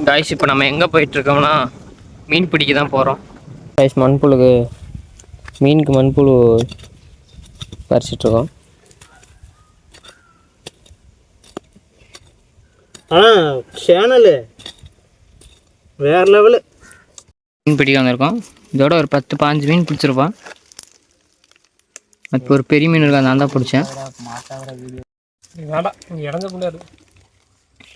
Guys இப்போ நம்ம எங்கே போயிட்டுருக்கோம்னா மீன் பிடிக்க தான் போகிறோம். காய்ஸ் மண்புழுக்கு மீனுக்கு மண்புழு பறிச்சிட்ருக்கோம். சேனலு வேற லெவலு. மீன் பிடிக்க வந்திருக்கோம். இதோட ஒரு 10-15 மீன் பிடிச்சிருப்பான். இப்போ ஒரு பெரிய மீன் இருக்கா, நான் தான் பிடிச்சேன்.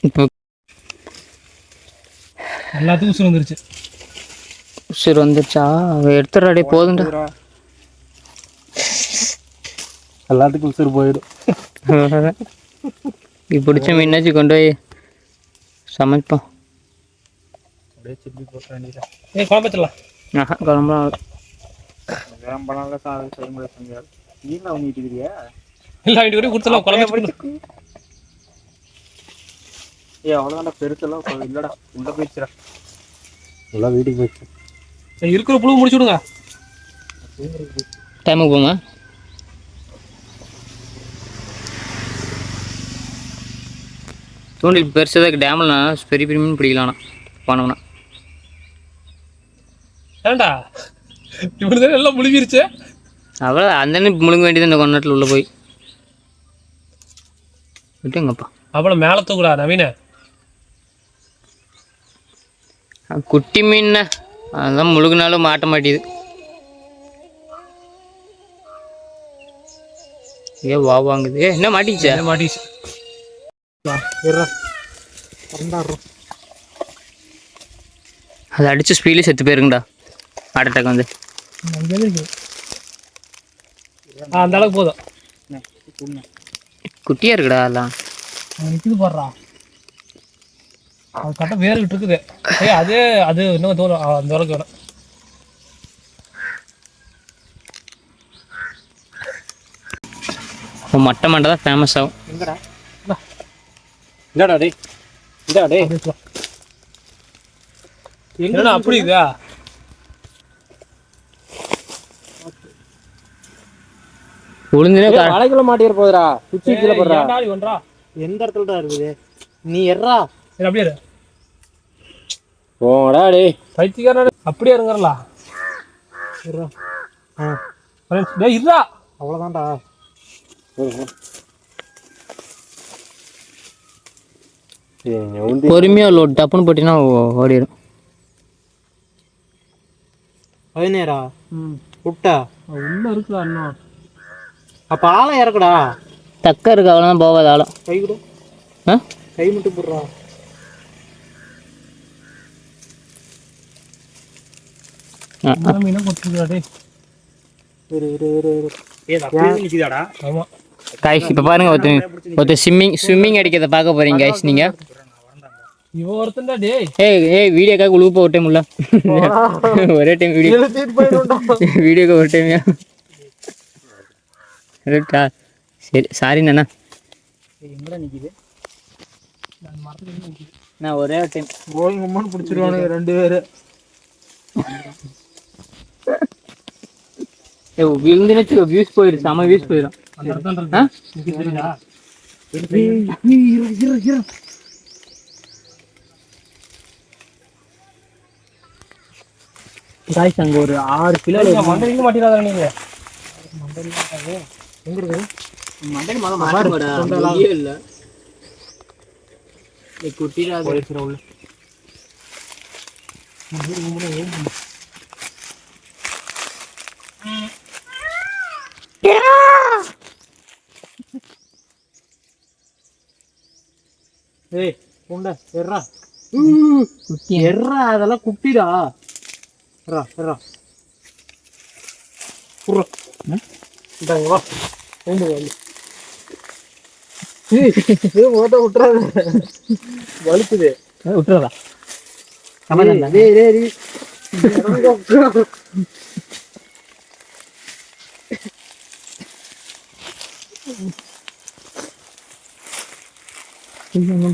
இப்போ எல்லாத்துக்கும் உசுறு வந்துருச்சு. உசுறு வந்துருச்சா? எடுத்துறாடே போதுண்டா. எல்லாத்துக்கும் உசுறு போயிடும். இப்போ பிடிச்ச மீனாச்சும் கொண்டு போய் சமைப்போம். குழம்புலாம் குழம்புலாம் அவ்வளோதான்டா, பெருசெல்லாம் இல்லடா, உள்ள போயிடுச்சுடா. எல்லாம் வீட்டுக்கு போயிடுச்சு. இருக்கிற புழு முடிச்சு விடுங்க. டைமுக்கு போங்க. தூண்டில் பெருசாக டேமில் பெரிய பெரிய மீன் பிடிக்கலாம்ண்ணா போனோம்னா. ஏண்டா இப்படி எல்லாம் முழுகிருச்சு. அவ்வளோ அந்த முழுங்க வேண்டியது இந்த கொஞ்ச நேரத்தில் உள்ளே போய் விட்டுங்கப்பா. அவ்வளோ மேலே தூக்குடா நவீன. குட்டி மீன் அதெல்லாம் முழுகுனாலும் மாட்ட மாட்டேது. வா வாங்குது. என்ன மாட்டிச்சா? மாட்டிச்சு. அதை அடிச்சு ஸ்பீட்லேயே செத்து போயிருங்கடா. ஹார்ட் அட்டாக் வந்து அந்த அளவுக்கு போதும். குட்டியாக இருக்குடா அதெல்லாம். நிற்கிது போடுறா. அது கரெக்டாக வேறுகிட்டு இருக்குது. அதே அது இன்னும் தூரம் அந்த அளவுக்கு வேணும். மட்டை மண்டை தான் ஃபேமஸ் ஆகும். எங்கடா இந்தாடா டே, இந்தா டே. என்னடா அப்படி இதா? உளுந்துனே அரைக்கிலோ மாட்டிட போதுடா. குச்சி கீழே போடுறா. எந்த இடத்துல இருக்குது? நீ எறா அப்படியே போடா டே. பைத்தியக்காரா அப்படியே இருங்கறலாம். டேய் இருடா. அவ்வளவுதான்டா. பொறுமையா லோட் டப்புன்னு போட்டினா ஓடிடும். பதினேரா விட்டா உள்ள இருக்குடா இன்னும். அப்ப ஆளை இறக்குடா. தக்க இருக்கு, அவ்வளோதான் போகாத ஆளும். கை கொடு. கை மட்டும் போடுறா. மீனா கொட்டுடா டே. ஆமா கைஸ் இப்போ பாருங்க, ஒருத்தர் ஸ்விம்மிங் அடிக்கிறத பார்க்க போறீங்க கைஸ். நீங்க இவன் ஒருத்தன்டா டேய். ஏய் வீடியோக்காக உழுவு போட்டே முடியல. ஒரே டைம் வீடியோக்கு ஒரு டைம். சரி சாரி நானா. எங்கடா நிக்குது? நான் ஒரே டைம் கோயிங் அம்மான்னு பிடிச்சிருவானுங்க ரெண்டு பேரு. விழுந்துன்னு வியூஸ் போயிடும். செம வியூஸ் போயிடும். அங்க ஒரு 6 கிலோ மண்டலிக்க மாட்டீங்களா நீங்க? எங்க இருக்கு மண்டலி? இல்ல குட்டிடா உள்ள. ஏய் உண்ட எர்ரா. குட்டி எர்ரா, அதெல்லாம் குட்டிடா. எர்ரா எர்ரா புர்ரா. இந்தாங்க வா. ஓண்டு வா. ஏய் ஓட விட்டுறாத. வலிக்குது. விட்டுறதா? டேய் டேய் டேய்.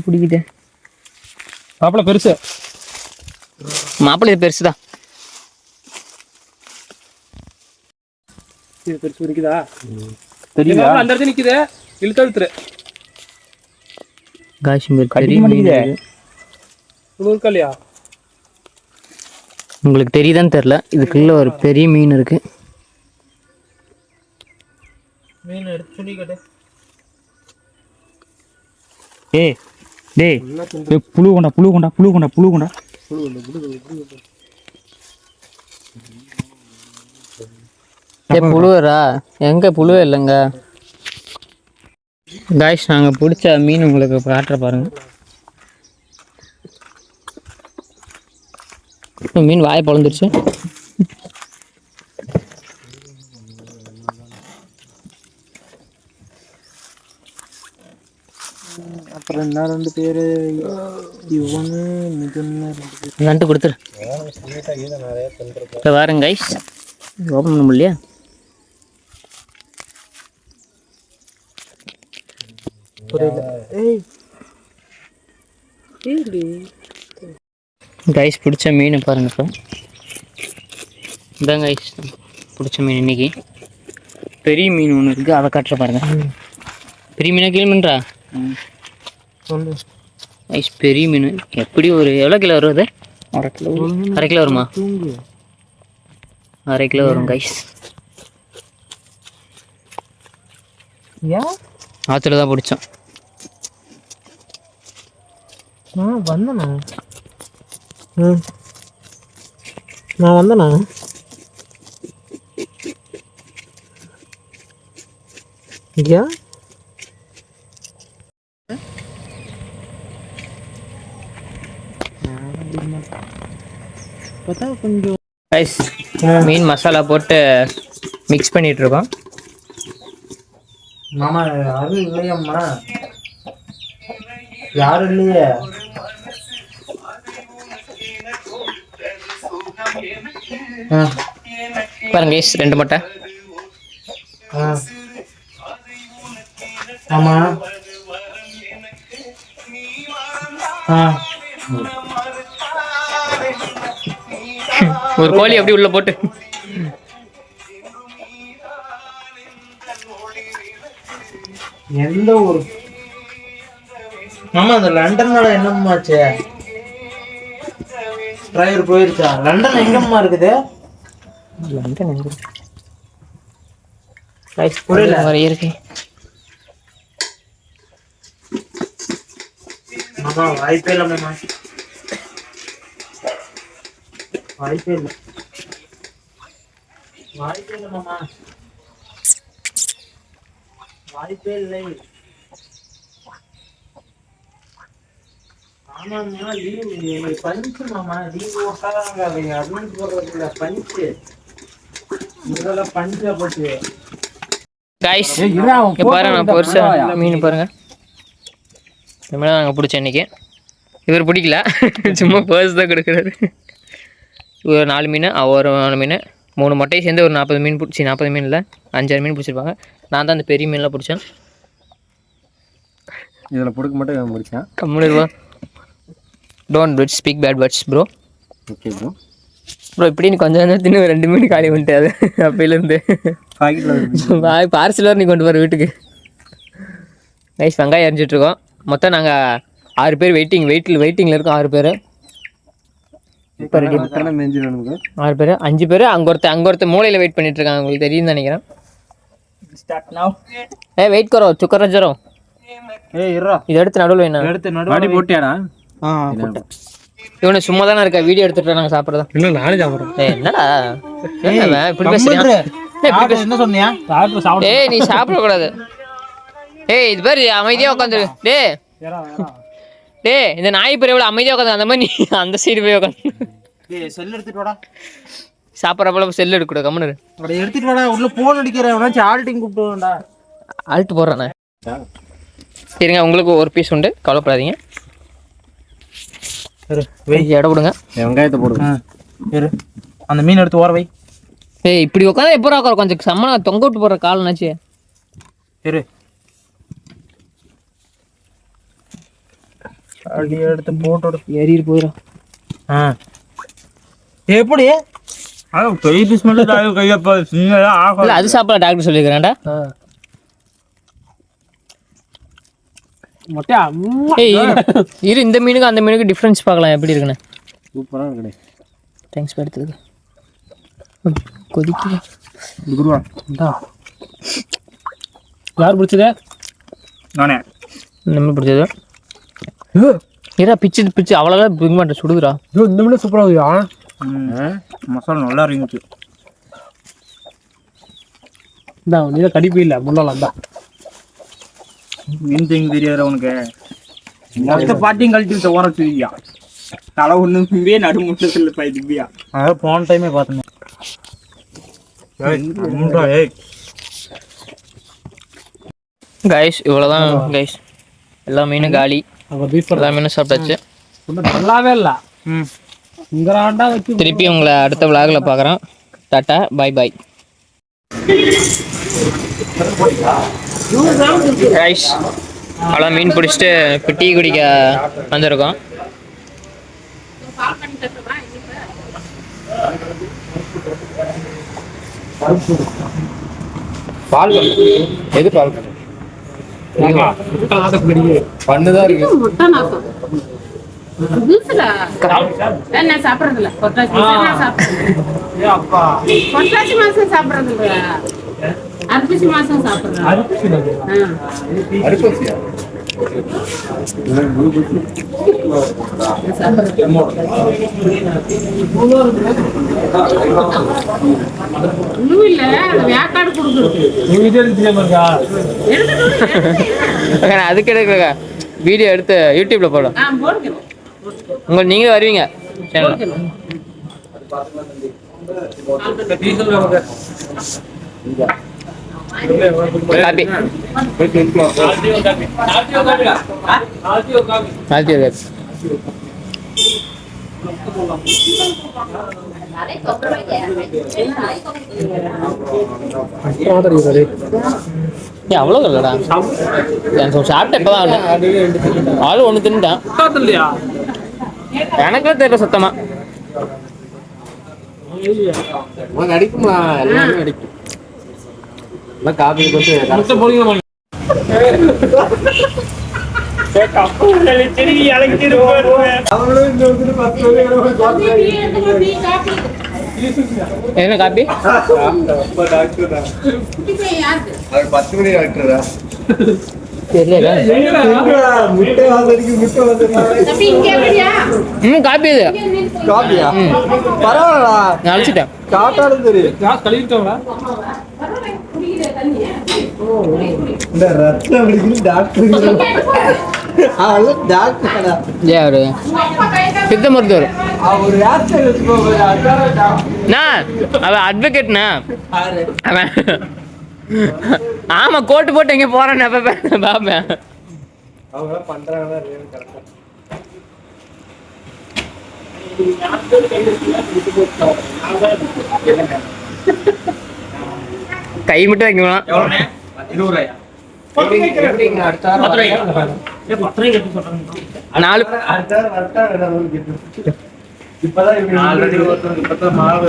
பிடிக்குது. மாப்பிள்ள பெருசு. மாப்பிள்ளை பெருசுதான். இது பெருசு இருக்குதா? தெரியுதா? அந்த இடத்துல நிக்குது. இழுத்து இழுத்துரு. காஷ்மீர் கடிக்க மாட்டேங்குது. புழு இருக்கா இல்லையா? உங்களுக்கு தெரியுதான்னு தெரில, இதுக்குள்ள ஒரு பெரிய மீன் இருக்கு. மீன் எடுத்து துணி கட்டு. டேய் புழு கொண்டா. புழுவரா எங்க? புழுவே இல்லைங்க காய்ஸ். நாங்கள் பிடிச்ச மீன் உங்களுக்கு காட்டுற பாருங்க. மீன் வாயை பொழந்துருச்சு. அப்புறம் என்ன 2 பேரு இவனு நண்டு கொடுத்துரு. பாருங்க கைஸ், ஓப்பன் பண்ண முடியலையா? கைஸ் பிடிச்ச மீன் பாருங்க. இப்போ இதான் கைஸ் பிடிச்ச மீன். இன்னைக்கு பெரிய மீன் ஒன்று இருக்குது, அதை காட்டுற பாருங்க. பெரிய மீனா கீழ் மீன்றா? கைஸ் பெரிய மீன். எப்படி ஒரு எவ்வளோ கிலோ வரும் அது? அரை கிலோ வருமா? 1/2 கிலோ வரும் கைஸ். ஆற்றுல தான் பிடிச்சோம். நான் வந்தேண்ணா. ஐயா கொஞ்சம் ரைஸ் மீன் மசாலா போட்டு மிக்ஸ் பண்ணிட்டு இருக்கோம். மாமா அது இல்லையம்மா, யாரும் இல்லையே. பாருங்க கைஸ், 2 முட்டை. ஆமா ஒரு கோழி அப்படி உள்ள போட்டு எந்த ஒரு மாமா அந்த லண்டனோட என்னம்மாச்சு? டிரைவர் போயிருச்சா? லண்டன் எங்கம்மா இருக்குது? லண்டன் எங்க? ரைஸ் புரியல மாதிரி இருக்கு. மாமா வாய்ப்பே இல்லை மாமா, வாய்ப்பே இல்லை மாமா, வாய்ப்பே இல்லை. ஆமாம்மா லீவு பஞ்சு மாமா, லீவு ஓட்டாதாங்க. அவங்க அட்வான்ஸ் போடுறதுல பஞ்சு, இதெல்லாம் பஞ்சா போட்டு. கைஸ் பாருங்க, நான் பெருசா மீன் பாருங்க. இனிமேல் நாங்கள் பிடிச்சோம் இன்னைக்கு. இவர் பிடிக்கல, சும்மா பர்ஸ் தான் கொடுக்குறாரு. ஒரு 4 மீன், ஒரு 4 மீன், 3 மட்டையை சேர்ந்து ஒரு 40 மீன் பிடிச்சி, 40 மீன் இல்லை 5-6 மீன் பிடிச்சிருப்பாங்க. நான் தான் அந்த பெரிய மீன்லாம் பிடிச்சேன். இதில் பிடிக்க மட்டும் பிடிச்சேன். கம்முனு don't bit speak bad words bro. Okay bro. Bro இப்படி நீ கொஞ்சம் கொஞ்சம் தின்னு 2 மீன் காலி பண்ணிட்டு அது அப்பையிலேருந்து பார்சல் வர நீ கொண்டு போகிற வீட்டுக்கு. நைஸ். வெங்காயம் அரிஞ்சிட்ருக்கோம். மொத்தம் நாங்கள் 6 பேர் வெயிட்டிங்கில் இருக்கோம். 6 பேர் இப்போ ரெடி. 6 பேர், 5 பேர் அங்கே ஒருத்தர் மூலையில் வெயிட் பண்ணிட்டு இருக்காங்க. உங்களுக்கு தெரியும்னு நினைக்கிறேன். வெயிட் கரோ சுக்கர ஜரம். இதை எடுத்து நடுவில் வேணும். போட்டியாடா? இவனு சும்மா தானே இருக்கா, வீடியோ எடுத்துட்டு நாங்கள் சாப்பிட்றதா? இன்னும் நானே சாப்பிட்றேன். என்னடா இப்படி பேசுறேன்? என்ன சொன்னியா? நீ சாப்பிடக்கூடாது. இது பேர் அமைதியாக உட்காந்துரு. இந்த நாய் பேர் எவ்வளோ அமைதியாக உட்காந்து, அந்த மாதிரி நீ அந்த சைடு போய் உட்காந்து செல் எடுத்துட்டு வாடா. சாப்பிட்றப்ப செல் எடுக்கூட கம்முன்னு எடுத்துட்டு வாடா. உள்ள போன் அடிக்கிறேன், ஆல்ட்டிங் கூப்பிட்டு ஆல்ட்டு போடுறேண்ணே. சரிங்க, உங்களுக்கு ஒரு பீஸ் உண்டு, கவலைப்படாதீங்க. இடம் விடுங்க, வெங்காயத்தை போடுங்க. அந்த மீன் எடுத்து ஓர வை. இப்படி உட்காந்து எப்போ உட்கார கொஞ்சம் சம்மனா தொங்க விட்டு போடுற காலனாச்சு. எடுத்து போட்டு ஏறிட்டு போயிடும். எப்படி பெரிய பீஸ் மட்டும் கையப்பா அது சாப்பிட டாக்டர் சொல்லியிருக்கிறேன்டா. மொட்டையா ஏய் இரு இந்த மீனுக்கு அந்த மீனுக்கு டிஃப்ரென்ஸ் பார்க்கலாம் எப்படி இருக்குன்னு. சூப்பராக இருக்குடே. தேங்க்ஸ் ஃபார் எடுத்தது. கொதிக்குது. குருவா இந்தா. யார் பிடிச்சது? நானே. நம்ம பிடிச்சது. ஏடா பிச்சு அவ்வளோதான் பிடிக்க மாட்டேன் சுடுதுடா. இந்த மீன் சூப்பராக இருக்குயா. மசாலா நல்லா இருந்துச்சு. இந்தா நீ தான் கடிப்பு இல்லை முள்ளலாம் தான். மீன் திங்க தெரியாத உனக்கு. மொத்த பாட்டியும் கழிச்சு ஓர சொல்லியா. தலை ஒன்றுமே நடுமுட்டத்தில் பயிடுவியா. அதான் போன டைமே பார்த்தேன். கைஸ் இவ்வளோதான் கைஸ். எல்லா மீனும் காலி. எல்லா மீனும் சாப்பிட்டாச்சு. நல்லாவே இல்லை. இங்கராண்டா வச்சு திருப்பி உங்களை அடுத்த விளாகில் பார்க்குறோம். டாட்டா பாய் பாய் கைஸ். அவ்வளோ மீன் பிடிச்சிட்டு இப்போ டீ குடிக்க வந்திருக்கோம். பால் எது பால் பண்ணுதான் இருக்கு. சாப்பிடறதில்ல பொட்டாசி மாசம் சாப்பிடறது இல்ல. அர்ப்பசி மாசம் சாப்பிடுறேன். அரிசியா இன்னும் இல்ல வேக்காடு கொடுக்குறது. அதுக்கு எடுக்க வீடியோ எடுத்து யூடியூப்ல போடும். நீங்களே வருவீங்க காப்பி அவ்வளோ இல்லடா. சாப்பிட்டேன் இப்பதான் ஆளு ஒன்று தின்னுட்டான். எனக்குலாம் தெரியல சுத்தமா. அடிக்குமா எல்லாமே அடிக்கும். காப்பி என்ன காப்பி 10 மணி டாக்டரா தெரியல. இன்னும் காப்பி இது காப்பியா பரவாயில்லடா. நான் அழைச்சிட்டேன். காட்டாலும் தெரியும். இந்த ரத்தம் அடிக்கணும் டாக்டர். டாக்டரா அவரு சித்த மருத்துவர். அவன் அட்வொகேட்ண்ணா. அவன் ஆமா கோட்டு போட்டு எங்க போறேன்னு பாப்பேன். கை மட்டும் வைக்கலாம். 4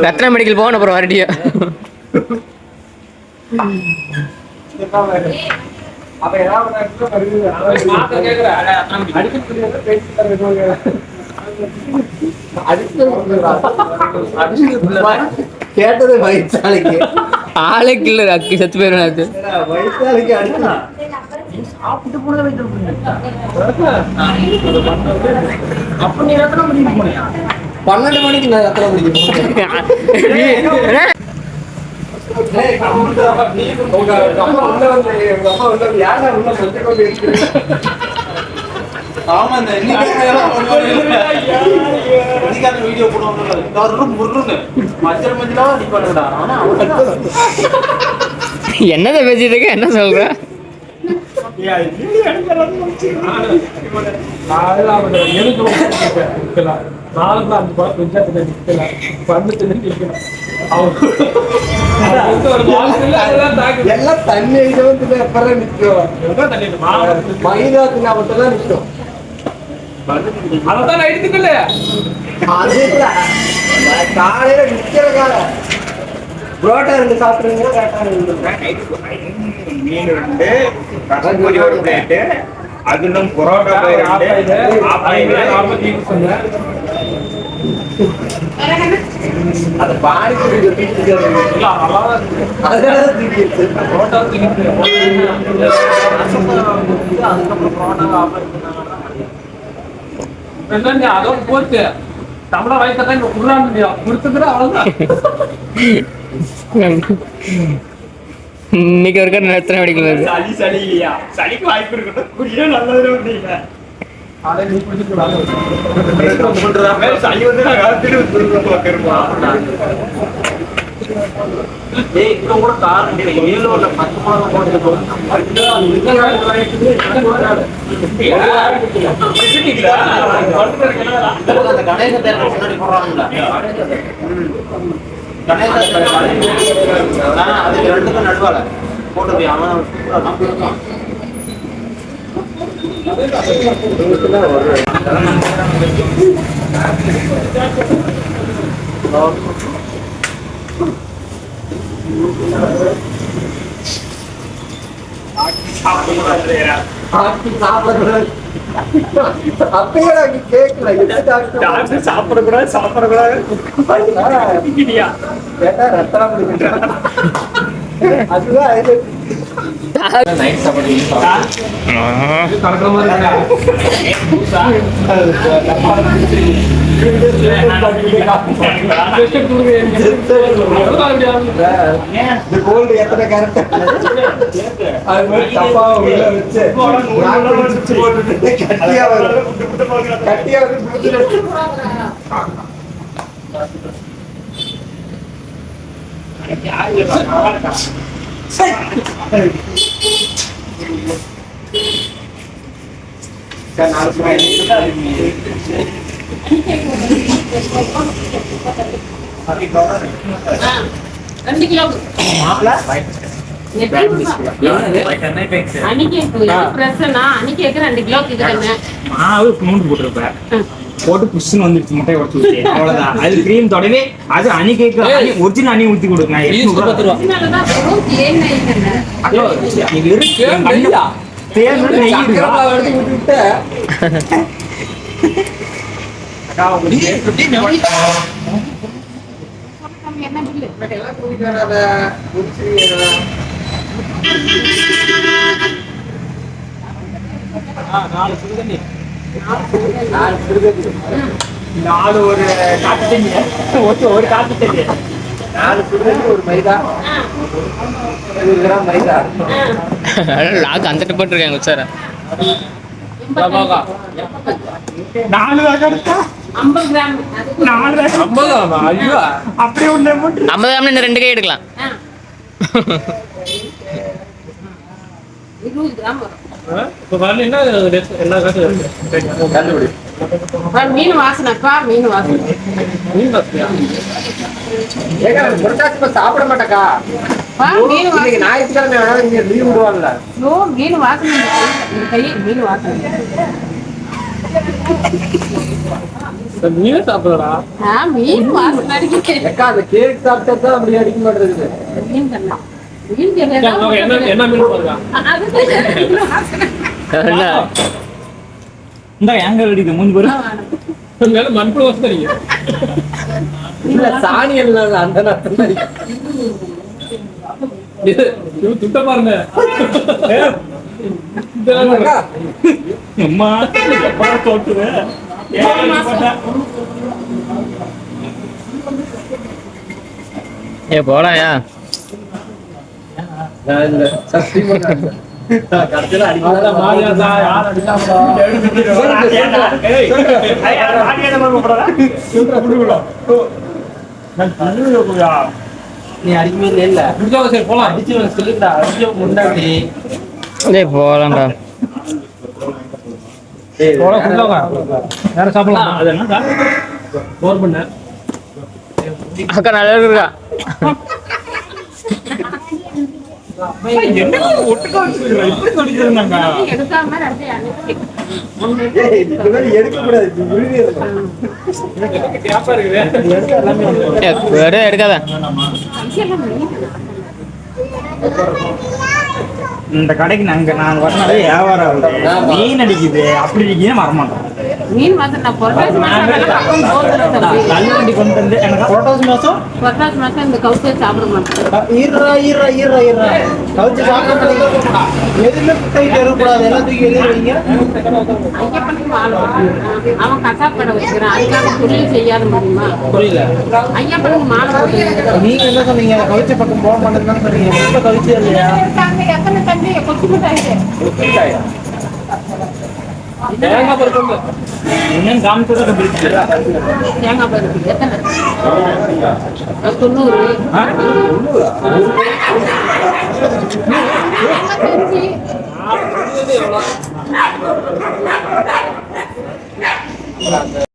ரத்னா மெடிக்கல் போகணும் அப்புறம் வரடியா. கேட்டது வயிற்றாலைக்கு ஆளே கில்ல அக்கி செத்து போயிடும். அது வயிற்றாலைக்கு அடிச்சு அப்ப நீ ரத்தனம் பண்ணிட்டு போனியா? 12 மணிக்கு நான் ரத்தனம் பண்ணிட்டு ஆமா வீடியோ என்னதை பேசிட்டு இருக்க? என்ன சொல்ற? எல்லாம் தண்ணி அப்புறம் நிற்கும். மைதா தின்னா மட்டும் தான் நிற்கும். காலையில நிக்கிற காலம் புரோட்டா 2 சாப்பிடுறீங்க. மீன் 2 ஒரு பிளேட்டு அது நம்ம பரோட்டா அது பாடி அதோட போச்சு தமிழா வாய்த்தான் குடுறான்னு கொடுத்துக்கிற அவ்வளவுதான். இன்னைக்கு ஒரு எத்தனை மணிக்கு வருது? சளி இல்லையா? சளிக்கு வாய்ப்பு இருக்கட்டும். குடியே நல்லது இல்ல. அதை நீ குடிச்சுக்கலாம். சளி வந்து நான் திரும்ப பார்க்கறோமா? ஏய் இங்க கூட கார் இல்ல 7 இல்ல 10 மாதம் போட்டு அந்த கணேசத்தை முன்னாடி போறாங்கல்ல அதுக்கு ரெண்டுக்கும் நடுவால போட்டு அவன் அப்பயே கேட்கல சாப்பிடக்கூடாது சாப்பிடக்கூடாது ரத்தம் அதுதான் நைட் சாப்பாடு கலக்கிற மாதிரி கோல்டு எத்தனை கேரக்டர் அது மாதிரி தப்பா உள்ள வச்சு கட்டியா வந்து போட்டு புஷ்னு வந்துருச்சு முட்டையை உடச்சு அவ்வளவுதான். அது கிரீம் தொடவே அது அணி கேக்கு ஒரிஜினல் அணி ஊத்தி கொடுங்க. நாலு ஒரு காட்டு தண்ணி ஒரு காட்டு தண்ணி 4 சுடுதண்ணி ஒரு மைதா 100 கிராம் மைதா லாக் அந்த போட்டுருக்காங்க சார். 4 50 கிராம் 4 ஐயோ அப்படியே ஒண்ணே போட்டு 50 கிராம் இன்னும் 2 கை எடுக்கலாம். 20 கிராம் வரும். இப்போ வரலன்னா எல்லா காசும் கண்டுபிடி மீன் வாசனைப்பா மீன் வாசனை மீன் வாசனையா? ஏங்க புரட்டாசி சாப்பிட மாட்டேக்கா மீன் வாசனை ஞாயிற்றுக்கிழமை வேணாலும் இங்க லீவ் விடுவாங்கல்ல. மீன் வாசனை இந்த கை மீன் வாசனை மீன் சாப்பிடறா? மீன் வாசனை அடிக்க ஏக்கா அந்த கேக் சாப்பிட்டா தான் அப்படி அடிக்க மாட்டேங்குது. மீன் கண்ணா மீன் என்ன மீன் பாருங்க. இந்த ஏங்க அடிக்குது மூஞ்சி பாரு. மண்புழு வாசனை நீங்க இல்ல சாணி எல்லாம் அந்த நேரத்துல அடிக்கும். துட்ட பாருங்க. அம்மா எப்படா தோட்டுது போலாயா கடைசியில அடிக்கலாம். நீ அடிக்கவே இல்ல சரி போலாம். அடிச்சு சொல்லிக்கடா அடிச்சு முன்னாடி போலாம்டா. வேற சாப்பிடலாம். அது என்ன போர் பண்ண அக்கா நல்லா இருக்கா? என்ன ஒட்டுக்கா இப்படி சொல்லிருந்தாங்க. எடுக்காம எடுக்கக்கூடாது. வேற எடுக்காத. இந்த கடைக்கு நாங்க வரனாலே வியாபாரம் ஆகுது. மீன் அடிக்குது அப்படி அடிக்குதுன்னு வரமாட்டோம். மீன் மாசம் நான் புரட்டாசி மாசம் வேணா பக்கம் போகுதுல தம்பி. தள்ளு வண்டி கொண்டு வந்து எனக்கு புரட்டாசி மாசம் புரட்டாசி மாசம் இந்த கவுச்சை சாப்பிட மாட்டேன். ஈர்றா கவுச்சு சாப்பிட மாட்டீங்க. எதுவுமே குட்டைக்கு இருக்கக்கூடாது, எல்லாம் தூக்கி எதிர வைங்க. ஐயப்பனுக்கு மாலை போட்டு அவன் கசாப் கடை வச்சுக்கிறான், அதுக்காக தொழில் செய்யாத முடியுமா? புரியல. ஐயப்பனுக்கு மாலை போட்டு நீங்க என்ன சொன்னீங்க? கவிச்ச பக்கம் போக மாட்டேன்னு சொன்னீங்க. ரொம்ப கவிச்சே இல்லையா? இருக்காங்க. எத்தனை தம்பி கொச்சி மிட்டாயிட்டு தேங்காய் பருப்பு என்னன்னு காமிச்சதை பிரிச்சு தேங்காய் பருப்பு எத்தனை? 90.